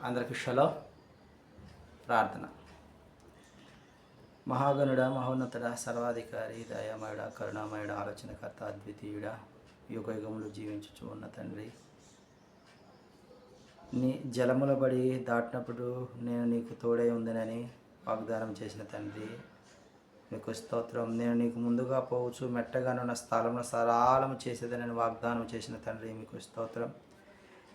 అందరికి షలో ప్రార్థన. మహాగణుడ, మహోన్నతుడ, సర్వాధికారి, దయామయుడ, కరుణామయుడ, ఆలోచనకర్త, అద్వితీయుడ, యుగయుగములు జీవించుచు ఉన్న తండ్రి, నీ జలముల బడి దాటినప్పుడు నేను నీకు తోడై ఉందనని వాగ్దానం చేసిన తండ్రి, మీకు స్తోత్రం. నేను నీకు ముందుగా పోవచ్చు మెట్టగానున్న స్థలంలో సరాలము చేసేదనని వాగ్దానం చేసిన తండ్రి, మీకు స్తోత్రం.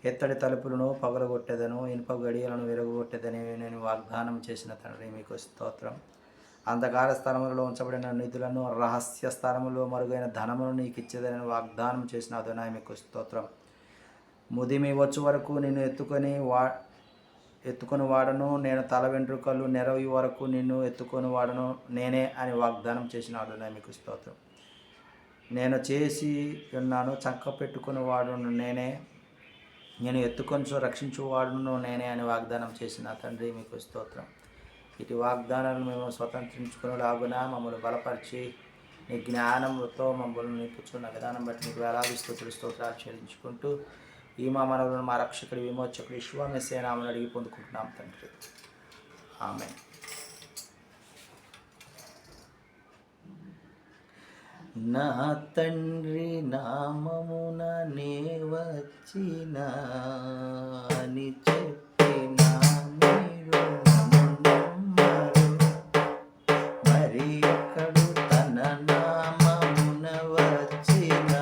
ఎత్తడి తలుపులను పగలగొట్టేదను, ఇనుప గడియలను విరగొట్టేదని నేను వాగ్దానం చేసిన తండ్రి, మీకు స్తోత్రం. అంధకార స్థలములలో ఉంచబడిన నిధులను, రహస్య స్థలములో మరుగైన ధనమును నీకు ఇచ్చేదని వాగ్దానం చేసిన అదనాయ మీకు స్తోత్రం. ముదిమి వచ్చు వరకు నిన్ను ఎత్తుకొని వాడను, నేను తల వెంట్రుకలు నెరవి వరకు నిన్ను ఎత్తుకొని వాడను నేనే అని వాగ్దానం చేసిన అదనాయ మీకు స్తోత్రం. నేను చేసి ఉన్నాను, చంక పెట్టుకుని వాడును నేనే, నేను ఎత్తుకొని రక్షించువాడును నేనే అని వాగ్దానం చేసిన తండ్రి, మీకు స్తోత్రం. ఇటు వాగ్దానాలను మేము స్వతంత్రించుకునేలాగున మమ్మల్ని బలపరిచి నీ జ్ఞానంతో మమ్మల్ని నింపుచున్న విధానం బట్టి నీకు వేలాది స్తోత్రాలు చెల్లించుకుంటూ ఈ మా మనవులను మా రక్షకుడి విమోచకుడు యెషూవా మెస్సీయ నామమున అడిగి పొందుకుంటున్నాం తండ్రి, ఆమేన్. నా తండ్రి నామమున నే వచ్చిన అని చెప్పిన మీరు నమ్మరు, మరి ఒక్కడు తన నామమున వచ్చిన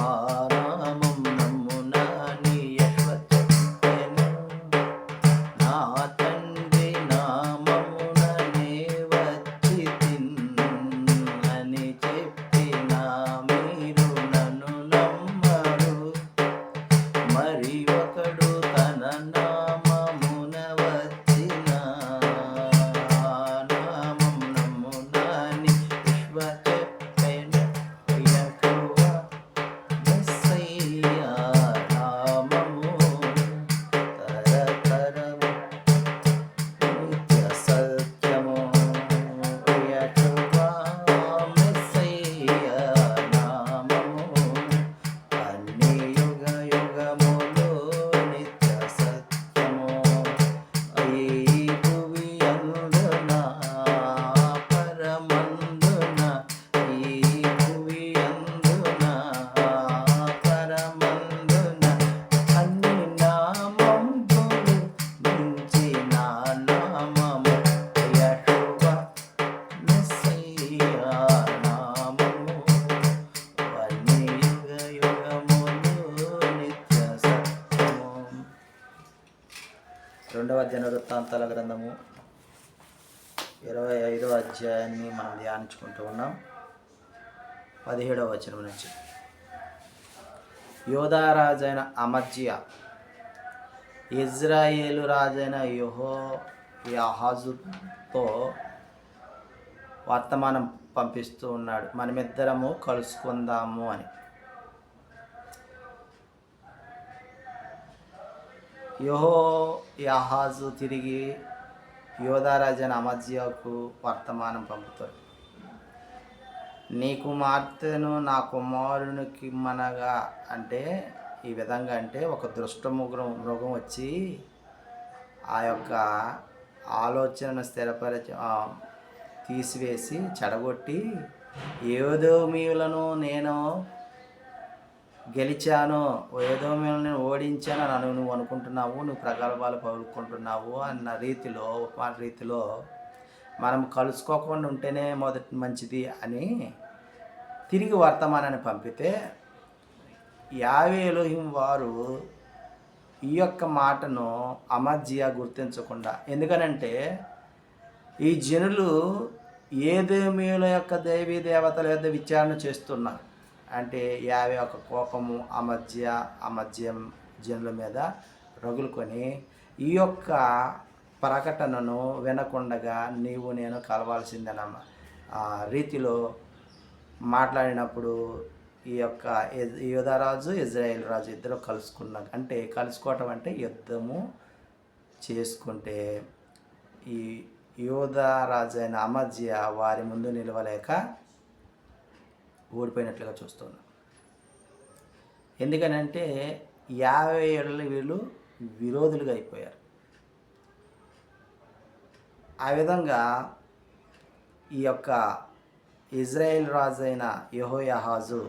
ఆ నామం నమ్మునని యెహోవా చెప్పెను. నా తండ్రి నామమున నే వచ్చి అని చెప్పిన మీరు నన్ను నమ్మరు, మరి ఒకడు తన నామమున వచ్చిన నామం నమ్మునని యెహోవా చెప్పెను. యెహోవా మెస్సీయ నామము తరతరము నిత్య సత్యము. యెహోవా మెస్సీయ నామము అన్ని యుగ యుగములు నిత్య సత్యము. ఈ భువి అందున పరమందున, ఈ భువి అందున పరమందున అన్ని నామములు మించిన నామము యెహోవా మెస్సీయ నామము అన్ని యుగ యుగములు నిత్య సత్యము. రెండవ దినవృత్తాంతాల గ్రంథము 25వ అధ్యాయాన్ని మనం ధ్యానించుకుంటూ ఉన్నాం. 17వ వచనం నుంచి. యోధా రాజైన అమజ్జియా ఇజ్రాయేలు రాజైన యెహోయాహాజుతో వర్తమానం పంపిస్తూ ఉన్నాడు, మనమిద్దరము కలుసుకుందాము అని. యెహోయాహాజు తిరిగి యోధా రాజైన అమజ్జియాకు వర్తమానం పంపుతాడు. నీ కుమార్తెను నా కుమారునికి ఇమ్మనగా, అంటే ఈ విధంగా, అంటే ఒక దుష్ట మృగం వచ్చి ఆ యొక్క ఆలోచనను తీసివేసి చెడగొట్టి ఏదోమీయులను నేను గెలిచాను, ఏదోమీయులను నేను ఓడించాను అని నువ్వు అనుకుంటున్నావు, నువ్వు ప్రగల్భాలు పలుకుంటున్నావు అన్న రీతిలో, ఉపమాన రీతిలో మనం కలుసుకోకుండా ఉంటేనే మంచిది అని తిరిగి వర్తమానాన్ని పంపితే, యావే ఎలోహిం వారు ఈ యొక్క మాటను అమజ్జియా గుర్తించకుండా, ఎందుకనంటే ఈ జనులు ఏదోమీయుల యొక్క దేవీ దేవతల యొద్ద విచారణ చేస్తున్నారు. అంటే యావే యొక్క కోపము అమజ్యం జనుల మీద రగులుకొని ఈ యొక్క ప్రకటనను వినకుండగా నీవు నేను కలవాల్సిందన్న రీతిలో మాట్లాడినప్పుడు ఈ యొక్క యోధా రాజు ఇజ్రాయేల్ రాజు ఇద్దరు కలుసుకున్నారు. అంటే కలుసుకోవటం అంటే యుద్ధము చేసుకుంటే ఈ యోధా రాజు అయిన అమజ్జియా వారి ముందు నిలవలేక ఓడిపోయినట్లుగా చూస్తున్నాం. ఎందుకనంటే 50 ఏళ్ళు వీళ్ళు విరోధులుగా అయిపోయారు. ఆ విధంగా ఈ యొక్క ఇజ్రాయేల్ రాజు అయిన యెహోయాహాజు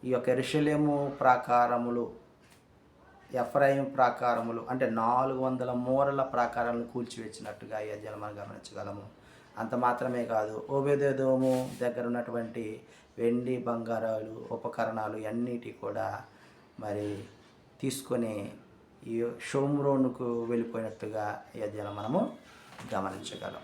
ఈ యొక్క యెరూషలేము ప్రాకారములు, ఎఫ్రాయిము ప్రాకారములు అంటే 400 మూరల ప్రాకారాలను కూల్చివేసినట్టుగా ఈ అధ్యాయం మనం గమనించగలము. అంత మాత్రమే కాదు, ఓబేదెదోము దగ్గర ఉన్నటువంటి వెండి బంగారాలు ఉపకరణాలు అన్నిటి కూడా మరి తీసుకొని ఈ షోమ్రోనుకు వెళ్ళిపోయినట్టుగా ఈ అధ్యాయం మనము గమనించగలం.